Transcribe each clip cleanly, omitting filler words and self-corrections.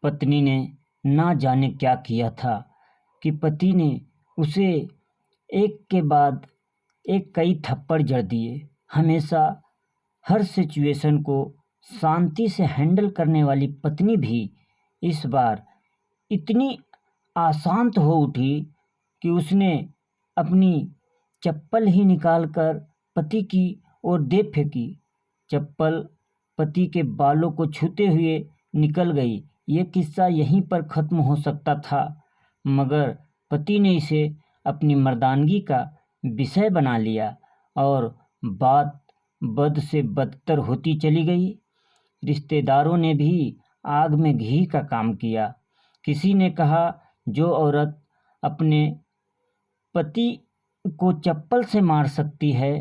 पत्नी ने ना जाने क्या किया था कि पति ने उसे एक के बाद एक कई थप्पड़ जड़ दिए। हमेशा हर सिचुएशन को शांति से हैंडल करने वाली पत्नी भी इस बार इतनी अशांत हो उठी कि उसने अपनी चप्पल ही निकालकर पति की ओर दे फेंकी। चप्पल पति के बालों को छूते हुए निकल गई। ये किस्सा यहीं पर ख़त्म हो सकता था, मगर पति ने इसे अपनी मर्दानगी का विषय बना लिया और बात बद से बदतर होती चली गई। रिश्तेदारों ने भी आग में घी का काम किया। किसी ने कहा, जो औरत अपने पति को चप्पल से मार सकती है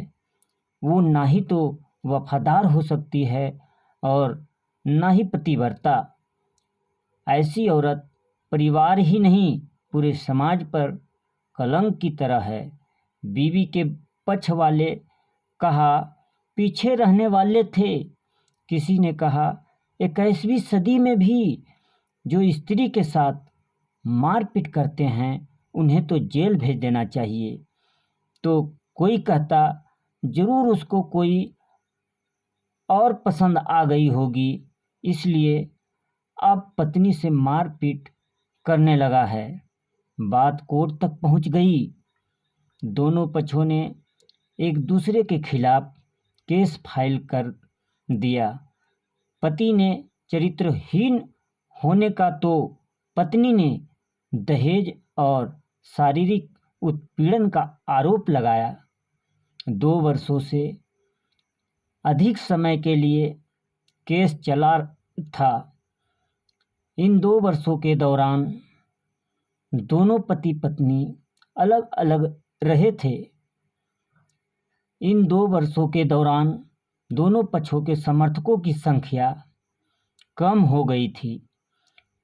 वो ना ही तो वफादार हो सकती है और ना ही पतिव्रता। ऐसी औरत परिवार ही नहीं पूरे समाज पर कलंक की तरह है। बीवी के पक्ष वाले कहा पीछे रहने वाले थे। किसी ने कहा 21वीं सदी में भी जो स्त्री के साथ मारपीट करते हैं उन्हें तो जेल भेज देना चाहिए। तो कोई कहता जरूर उसको कोई और पसंद आ गई होगी, इसलिए अब पत्नी से मारपीट करने लगा है। बात कोर्ट तक पहुंच गई। दोनों पक्षों ने एक दूसरे के खिलाफ केस फाइल कर दिया। पति ने चरित्रहीन होने का तो पत्नी ने दहेज और शारीरिक उत्पीड़न का आरोप लगाया। 2 वर्षों से अधिक समय के लिए केस चला था। इन 2 वर्षों के दौरान दोनों पति पत्नी अलग अलग रहे थे। इन 2 वर्षों के दौरान दोनों पक्षों के समर्थकों की संख्या कम हो गई थी।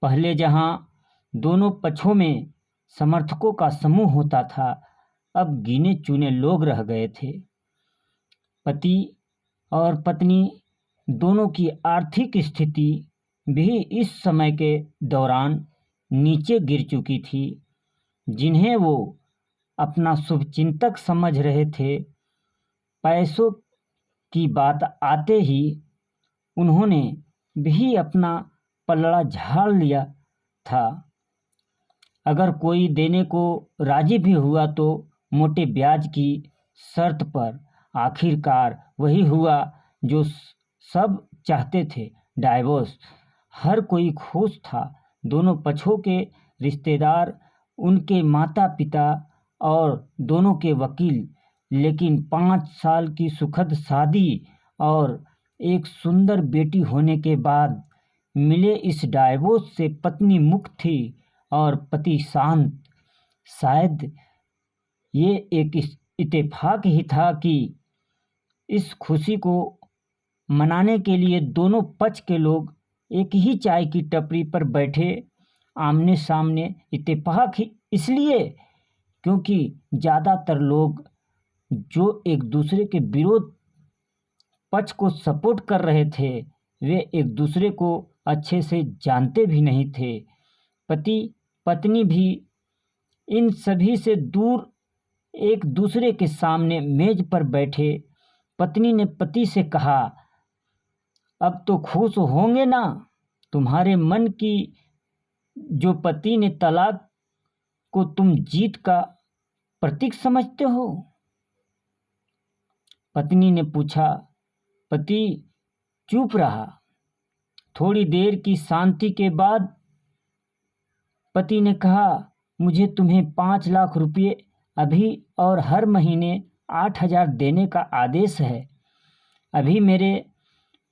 पहले जहां दोनों पक्षों में समर्थकों का समूह होता था, अब गिने चुने लोग रह गए थे। पति और पत्नी दोनों की आर्थिक स्थिति भी इस समय के दौरान नीचे गिर चुकी थी। जिन्हें वो अपना शुभचिंतक समझ रहे थे, पैसों की बात आते ही उन्होंने भी अपना पलड़ा झाड़ लिया था। अगर कोई देने को राजी भी हुआ तो मोटे ब्याज की शर्त पर। आखिरकार वही हुआ जो सब चाहते थे, डाइवोर्स। हर कोई खुश था। दोनों पक्षों के रिश्तेदार, उनके माता पिता और दोनों के वकील। लेकिन 5 साल की सुखद शादी और एक सुंदर बेटी होने के बाद मिले इस डाइवोर्स से पत्नी मुक्त थी और पति शांत। शायद ये एक इत्तेफाक ही था कि इस खुशी को मनाने के लिए दोनों पक्ष के लोग एक ही चाय की टपरी पर बैठे आमने सामने। इत्तेफाक ही इसलिए क्योंकि ज़्यादातर लोग जो एक दूसरे के विरोध पक्ष को सपोर्ट कर रहे थे, वे एक दूसरे को अच्छे से जानते भी नहीं थे। पति पत्नी भी इन सभी से दूर एक दूसरे के सामने मेज पर बैठे। पत्नी ने पति से कहा, अब तो खुश होंगे ना? तुम्हारे मन की जो पति ने तलाक को तुम जीत का प्रतीक समझते हो? पत्नी ने पूछा। पति चुप रहा। थोड़ी देर की शांति के बाद पति ने कहा, मुझे तुम्हें 5 लाख रुपये अभी और हर महीने 8,000 देने का आदेश है। अभी मेरे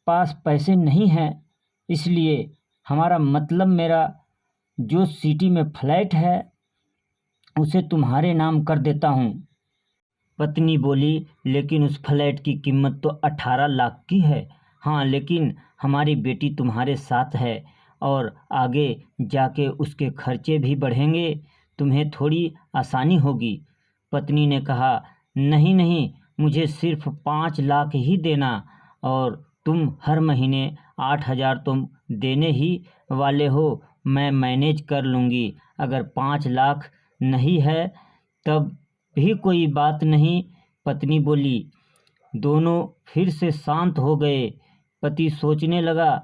पास पैसे नहीं हैं, इसलिए हमारा मतलब मेरा जो सिटी में फ्लैट है उसे तुम्हारे नाम कर देता हूँ। पत्नी बोली, लेकिन उस फ्लैट की कीमत तो 18 लाख की है। हाँ, लेकिन हमारी बेटी तुम्हारे साथ है और आगे जाके उसके खर्चे भी बढ़ेंगे, तुम्हें थोड़ी आसानी होगी। पत्नी ने कहा, नहीं नहीं, मुझे सिर्फ 5 लाख ही देना और तुम हर महीने 8,000 तुम देने ही वाले हो। मैं मैनेज कर लूँगी। अगर 5 लाख नहीं है तब भी कोई बात नहीं, पत्नी बोली। दोनों फिर से शांत हो गए। पति सोचने लगा,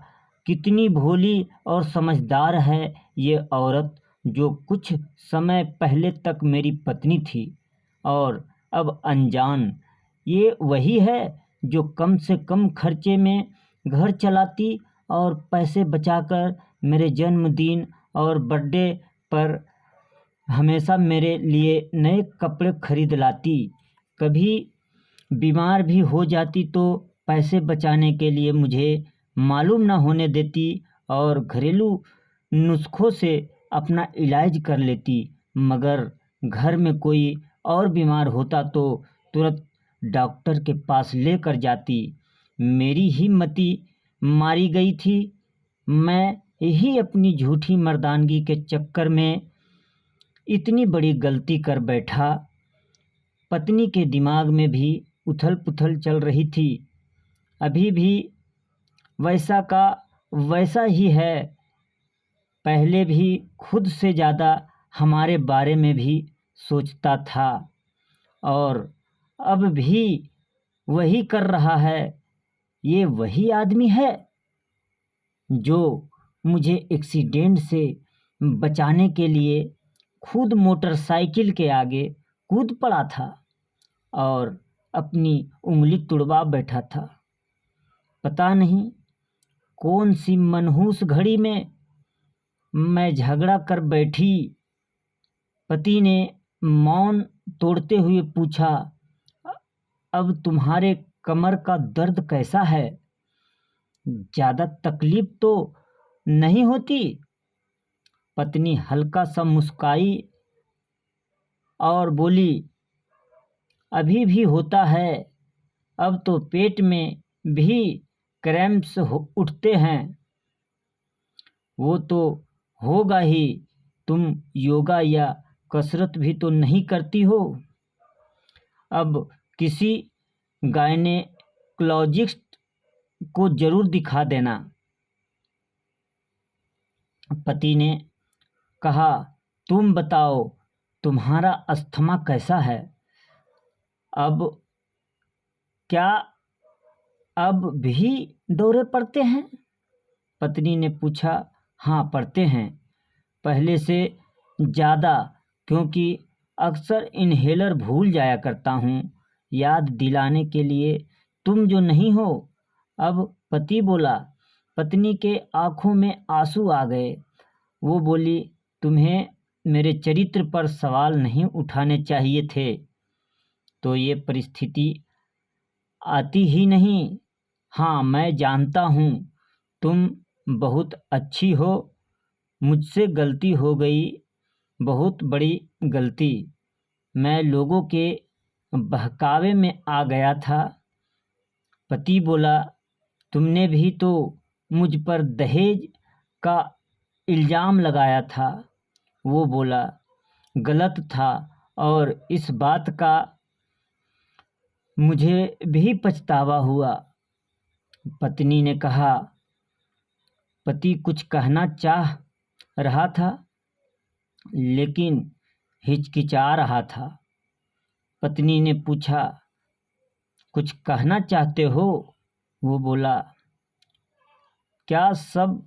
कितनी भोली और समझदार है ये औरत, जो कुछ समय पहले तक मेरी पत्नी थी और अब अनजान। ये वही है जो कम से कम खर्चे में घर चलाती और पैसे बचाकर मेरे जन्मदिन और बर्थडे पर हमेशा मेरे लिए नए कपड़े खरीद लाती। कभी बीमार भी हो जाती तो पैसे बचाने के लिए मुझे मालूम न होने देती और घरेलू नुस्खों से अपना इलाज कर लेती। मगर घर में कोई और बीमार होता तो तुरंत डॉक्टर के पास लेकर जाती। मेरी ही मति मारी गई थी। मैं ही अपनी झूठी मर्दानगी के चक्कर में इतनी बड़ी गलती कर बैठा। पत्नी के दिमाग में भी उथल पुथल चल रही थी। अभी भी वैसा का वैसा ही है। पहले भी खुद से ज़्यादा हमारे बारे में भी सोचता था और अब भी वही कर रहा है। ये वही आदमी है जो मुझे एक्सीडेंट से बचाने के लिए खुद मोटरसाइकिल के आगे कूद पड़ा था और अपनी उंगली तुड़वा बैठा था। पता नहीं कौन सी मनहूस घड़ी में मैं झगड़ा कर बैठी। पति ने मौन तोड़ते हुए पूछा, अब तुम्हारे कमर का दर्द कैसा है? ज़्यादा तकलीफ तो नहीं होती? पत्नी हल्का सा मुस्काई और बोली, अभी भी होता है। अब तो पेट में भी क्रैम्प्स उठते हैं। वो तो होगा ही। तुम योगा या कसरत भी तो नहीं करती हो। अब किसी गायनेकोलॉजिस्ट को ज़रूर दिखा देना। पति ने कहा, तुम बताओ, तुम्हारा अस्थमा कैसा है? अब क्या अब भी दौरे पड़ते हैं? पत्नी ने पूछा। हाँ, पड़ते हैं, पहले से ज़्यादा, क्योंकि अक्सर इन्हेलर भूल जाया करता हूँ याद दिलाने के लिए तुम जो नहीं हो। अब पति बोला। पत्नी के आंखों में आंसू आ गए। वो बोली, तुम्हें मेरे चरित्र पर सवाल नहीं उठाने चाहिए थे तो ये परिस्थिति आती ही नहीं। हाँ, मैं जानता हूँ तुम बहुत अच्छी हो। मुझसे गलती हो गई, बहुत बड़ी गलती। मैं लोगों के बहकावे में आ गया था। पति बोला, तुमने भी तो मुझ पर दहेज का इल्ज़ाम लगाया था। वो बोला, गलत था और इस बात का मुझे भी पछतावा हुआ। पत्नी ने कहा। पति कुछ कहना चाह रहा था लेकिन हिचकिचा रहा था। पत्नी ने पूछा, कुछ कहना चाहते हो? वो बोला, क्या सब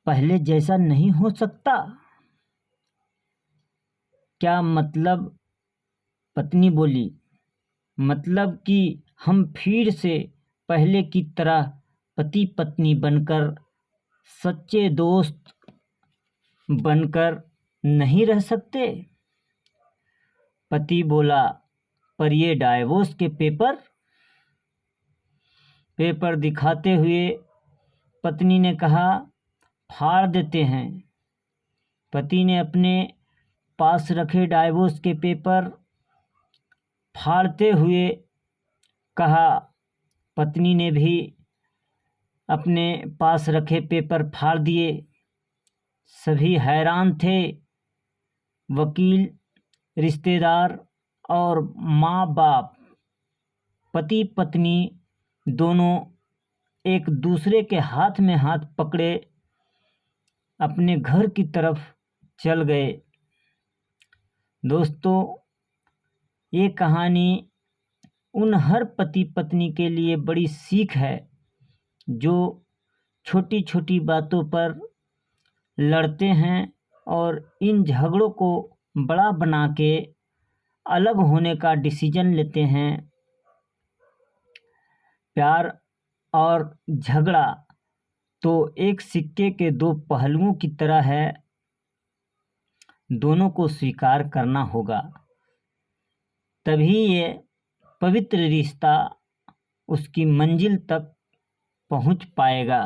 पहले जैसा नहीं हो सकता? क्या मतलब? पत्नी बोली, मतलब कि हम फिर से पहले की तरह पति पत्नी बनकर, सच्चे दोस्त बनकर नहीं रह सकते? पति बोला, पर ये डाइवोर्स के पेपर दिखाते हुए पत्नी ने कहा, फाड़ देते हैं। पति ने अपने पास रखे डाइवोर्स के पेपर फाड़ते हुए कहा। पत्नी ने भी अपने पास रखे पेपर फाड़ दिए। सभी हैरान थे। वकील, रिश्तेदार और माँ बाप, पति पत्नी दोनों एक दूसरे के हाथ में हाथ पकड़े अपने घर की तरफ चल गए। दोस्तों, ये कहानी उन हर पति पत्नी के लिए बड़ी सीख है जो छोटी छोटी बातों पर लड़ते हैं और इन झगड़ों को बड़ा बना के अलग होने का डिसीजन लेते हैं। प्यार और झगड़ा तो एक सिक्के के दो पहलुओं की तरह है, दोनों को स्वीकार करना होगा, तभी ये पवित्र रिश्ता उसकी मंजिल तक पहुंच पाएगा।